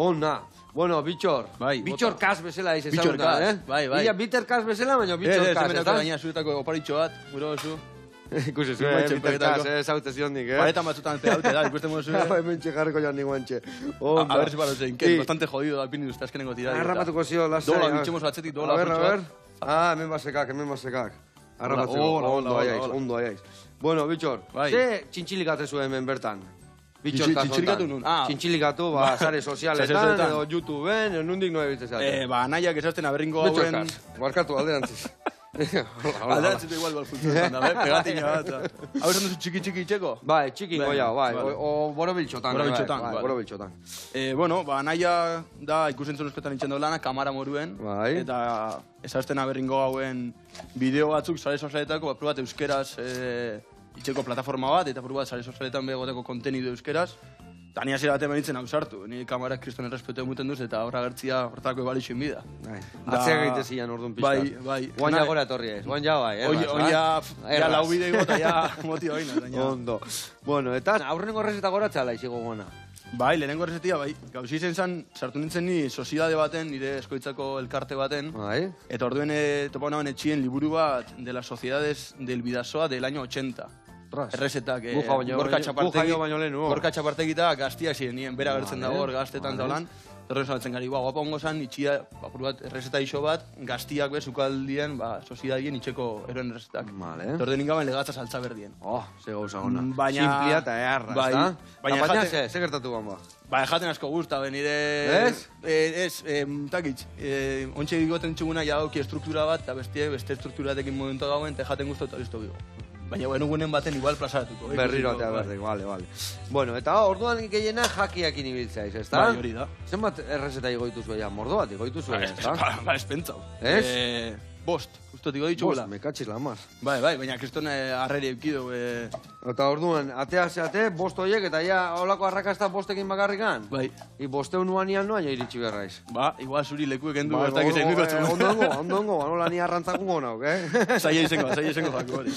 Ona. Bueno, Bitxor. Bitxor Kas bezala ez ezagun da, eh? Bai. Ia Bitter Kas bezala, baina Bitxor Kas, ez da? Gaina zuretako oparitxo bat, gure oso. Ikusi zuen, Bitter Kas, zaute ziondik, eh? Paretan batzutan pegaute da, ikusten modu zuen. Hementxe jarriko jan niguantxe. A ver si para zen, que bastante jodido da pini duzte azkenengo tirari. Arrapatuko zio, lasai. Dola, bitxemos batzetik, dola. A ver. Hemen basekak. Arrapatzeko, ondo aiaiz. Bueno, Bitxor, ze txintxilikate zuen hemen bertan? Txintxilikatu nun? Txintxilikatu, sare sozialetan, edo YouTubeen, nondik noa ebitzen zaten. Nahiak esazten aberringo hauen... Bitxor Kas, barkatu alderantziz. Alderantziz igual balfuntzen da, pegatina bat. Hau esan duzu txiki itxeko? Bai, txiki goia, bai. O borobiltxotan. Bueno, nahia da ikusentzun usketan itxendo lana, kamara moruen. Eta esazten aberringo hauen bideo batzuk sare sozialetako, probat euskeraz itxeko plataforma bat, eta probat sare sozialetan begoteko kontenido euskeraz. Eta ni hasiera batean benitzen ausartu, ni kamarak kriston errespetu emuten duz, eta horra gertzia hortako ebalixoin bida. Atzea gaite zian orduan pixka. Bai. Guan ja gora etorri ez, guan ja bai, ja lau bideo gota, ja motio baina. Ondo. Bueno, eta aurrenengo errezeta goratzea laixigo gona. Bai, lehenengo errezetia, bai. Gauzi izen zan, sartu nintzen ni soziedade baten, nire eskoitzako elkarte baten. Eta orduen topa nagoen etxien liburu bat de las sociedades del Bidasoa del año 80. Errezetak, gorka txapartegita gaztiak ziren nien, bera gertzen dago hor gaztetan da holan. Horren salatzen gari, guapa hongo zan, itxia, errezeta iso bat, gaztiak bezukaldien, soziedadien itxeko eroen errezetak. Orduen ingaben legatza saltza berdien. Ze gauza gona. Simplia eta eharra, ez da? Baina ze gertatu gamba? Ba, jaten asko guzta, nire... Ez, takitz, ontsa egigoten txuguna jauki estruktura bat, eta beste strukturatekin momentu gauen, eta jaten guztu eta listo bigo. Baina egunen baten igual plazaratuko. Berriro atea berdek, vale. Bueno, eta orduan gehiena jakiakin ibiltzaiz, ez da? Bai, hori da. Zenbat errezeta igoitu zuen, mordo bat igoitu zuen, ez da? Ba, ez pentsau. Ez? Bost, justo digo ditxu gula. Bost, mekatxiz lamaz. Bai, baina kriston arreri eukidu. Eta orduan, atea zeate, bost horiek, eta ja holako arrakazta bostekin bakarrikan? Bai. I bosteun nuanian noa ja iritsi berraiz. Ba, igual zuri lekuek endu, ez dakiz egin dut. Ondongo, nola ni arrantzakun gonauk, Zaila izango jaku hori.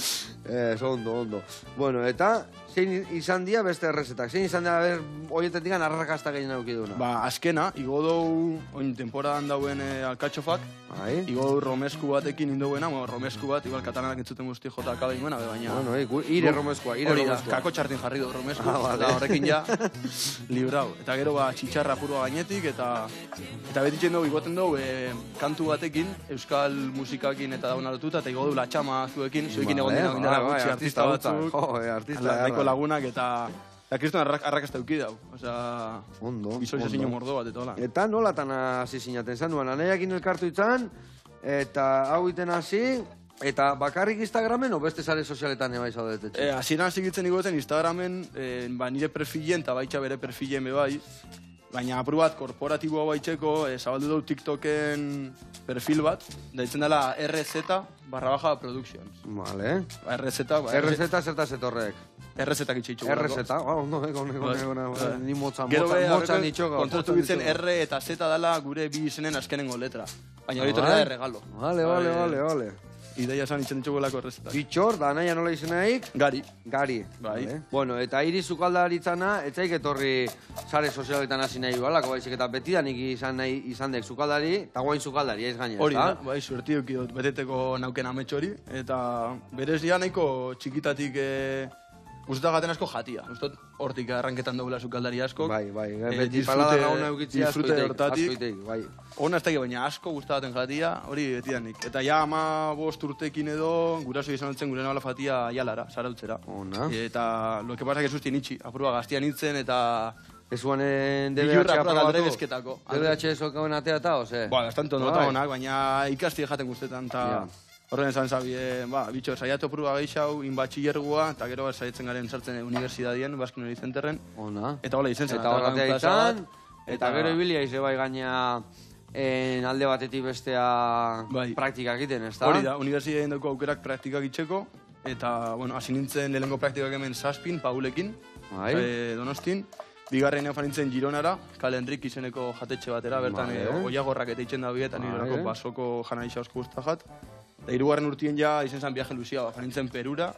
Ondo. Bueno, eta zein izan dia beste errezetak? Zein izan dia horietetik arrakazta gehien aukiduna? Ba, azkena, igo dou, oin temporadan dauen alkatxofak, igo dou romesku batekin indoguena, romesku bat, igual katalanak entzuten guzti jota akabe ingoena, baina... Bueno, ire romeskua. Hori da, kako txartin jarri du romesku, eta horrekin ja librau. Eta gero txitxarra purua gainetik, eta betitzen dugu, igoten dugu, kantu batekin, euskal musikakin eta dauna lotuta, eta igo du latxama zuekin egon dina bindara gutxi artista batzuk, nahiko lagunak, eta kriston arrakazta eukidau. Ondo. Bizoizazio mordo bat, eta hola. Eta nolatan hasi zinaten zan duan, anaiakin elkartu itzan, eta hau iten hasi, eta bakarrik Instagramen, o beste sare sozialetan eba izaudetetxe? Hasieran hasi gitzen igoten Instagramen, nire perfilen, eta baitxa bere perfilen bebai, baina apur bat, korporatiboa baitxeko, zabaldu dut TikToken perfil bat, daitzen dela RZ_Productions. Vale. RZ zerta zetorrek? RZ itxeitxu. RZ, ondo, ni motzan itxoga. Kontratu bitzen R eta Z dela gure bi izenen azkenengo letra. Baina hori torri da regalo. Vale. Ideia esan itxen ditxugolako errezetak. Bitxor, da naia nola izenaik? Gari. Bai. Bueno, eta iri zukaldaritzana, etzaik etorri sare sozialetan hasi nahi balako, baizik eta betidanik izan dek zukaldari, eta guain zukaldari, ez gainez, hori da, bai, suerti dukidot, beteteko nauken amets hori, eta berez dia nahiko txikitatik guztetak gaten asko jatia. Guztot hortik arranketan daula zukaldari asko. Bai, beti palada gauna eukitzia askoitek, bai. Ona ez da, baina asko guztataten jatia, hori betidanik. Eta ja 15 urtekin edo, guraso izan dutzen gure nabala jatia aialara, zarautzera. Ona. Eta lo que pasa que sustien itxi, apurua gaztian nintzen eta... Ezuanen DBH aprobatu? DBH ezokauen atea eta, ose? Ba, bastante ondo honak, baina ikasti jaten guztetan, eta... Horren esan zabi, bitxo, saiatu prua gehiago, inbatxillergua, eta gero saietzen garen sartzen universidadien, Basque University Centerren. Ona. Eta hola izen zen. Eta horretea izan, eta gero ibilia ize bai gaina alde batetik bestea praktikak egiten, ez da? Hori da, universidadien dugu aukerak praktikak itxeko, eta, bueno, hasi nintzen lehenengo praktikak hemen Saspin, Paulekin, Donostin. Bigarren egon nintzen Gironara, Kale Enrik izeneko jatetxe batera, bertan oiagorrak eta itxen da bietan, nirelako basoko jana isa osko guzta jat. Eta hirugarren urtien ja izen zen viaje luzia, fan nintzen Perura,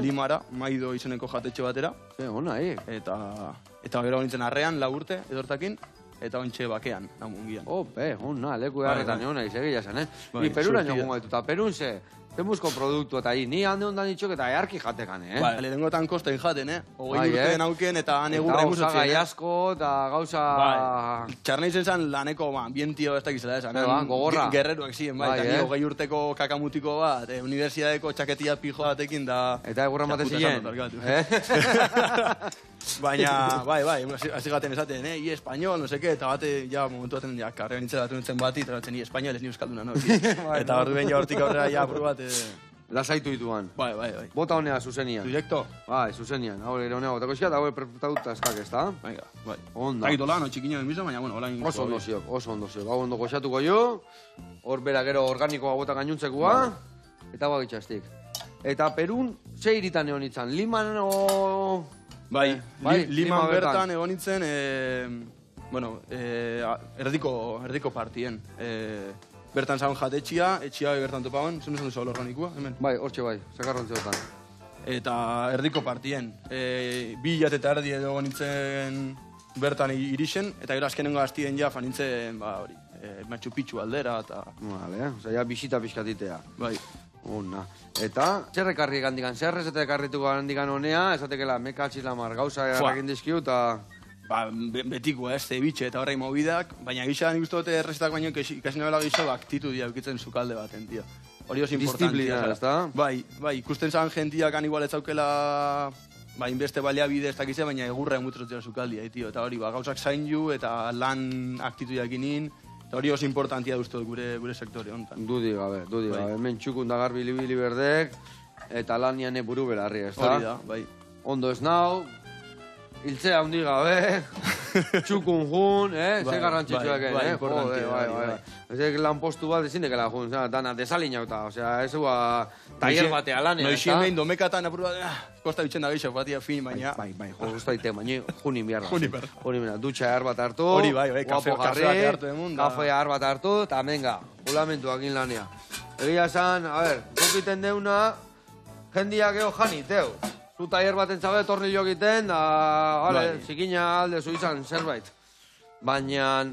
Limara, Maido izeneko jatetxe batera. Ona, Eta gero nintzen Arrean, 4 urte, edortakin. eta ontxe bakean, namungian. Hona, leku eharretan egon nahi, segia zen, Ni Perura niogun gaitu, eta Perun Zemuzko produktu eta ni hande hondan itxok eta eharki jatekan, Lehenengotan kosten jaten, 20 urte nauken eta han egurra emusotzen. Eta gauza gaiasko eta gauza... Txarna izen zen laneko ambientio ez dakizela esan. Gogorra. Gerreruak ziren, eta ni 20 urteko kakamutiko bat, universidadeko txaketia pijo batekin da... Eta egurra mate ziren. Baina, hasi gaten esaten, i español, no seke, eta bate, momentu baten, karrean nintzen datu nintzen bati, eta batzen, i español ez ni euskalduna, no? Eta hor duen hortik aurrera, apur bat... Lasaitu dituan. Bai. Bota honea zuzenian. Directo? Bai, zuzenian. Hau ere honea botako iskia, eta hau preputatuta eskak ez da? Bai. Onda. Takito lan, txikiño den bizo, baina, hola ingo. Oso ondo ziok. Hau ondo goxatuko jo, hor bera gero organikoa bota gainuntzekua, eta hau agitxastik. Eta Perun, ze iritan egon itzan? Liman o... Bai, Liman bertan egon itzen, erdiko partien. Bertan zaun jatetxia, etxia bertan topaban, zen esan duzu organikoa, hemen? Bai, hortxe bai, sakarrontzeotan. Eta erdiko partien. 2 hilate eta erdi edo nintzen bertan irixen, eta gero azkenengo hastien ja fanintzen, Machu Picchu aldera, eta... Vale, ja bisita pixkatitea. Bai. Ona. Eta, zer ekarri egandikan, zer ez eta ekarrituko egandikan honea, esatekela meka txislamar gauza egin dizkiu, eta... Betiko, ceviche eta horrei mobidak, baina gisa nik uste dute errezetak baino ikasi nabela gisa aktitudia eukitzen sukalde baten, tio. Hori oso importantia. Disiplina, ez da? Bai, ikusten zan gentiak han igual ez zaukela inbeste baliabide ez dakize, baina egurra emutrotzea sukaldia, tio. Eta hori, gauzak zaindu eta lan aktitudiak inin, eta hori oso importantia duztu gure sektore honetan. Dudi gabe. Hemen txukun da garbi libili berdek, eta lanian buru belarri, ez da? Hori da, bai. Ondo ez nau, hiltzea hundi gabe, txukun jun, ze garrantzitsuak, Bai. Ezek lan postu bat ezin dekela jun, dana desalinauta, ez ua taller batea lanea, ez da? Noixin behin domekatan apur bat, kosta bitxen da gehiago batia fin, baina... Bai, justa ite, baina junin behar. Junin behar. Junin behar, dutxa ehar bat hartu, hori bai, kafea hartu emun. Kafea ehar bat hartu, eta menga, hulamentuak lanea. Egia esan, gukiten deuna, jendiak eo jani, teu. Zu taller bat entzabe, tornillo egiten, zikina alde zu izan zerbait. Baina,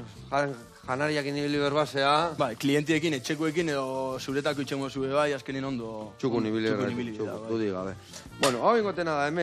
janariak inibili berbasea... Bai, klientiekin, etxekoekin edo zuretako itxengo zube bai, azkenin ondo... Txukun ibili, dudi gabe. Bueno, hau ingotena da, hemen.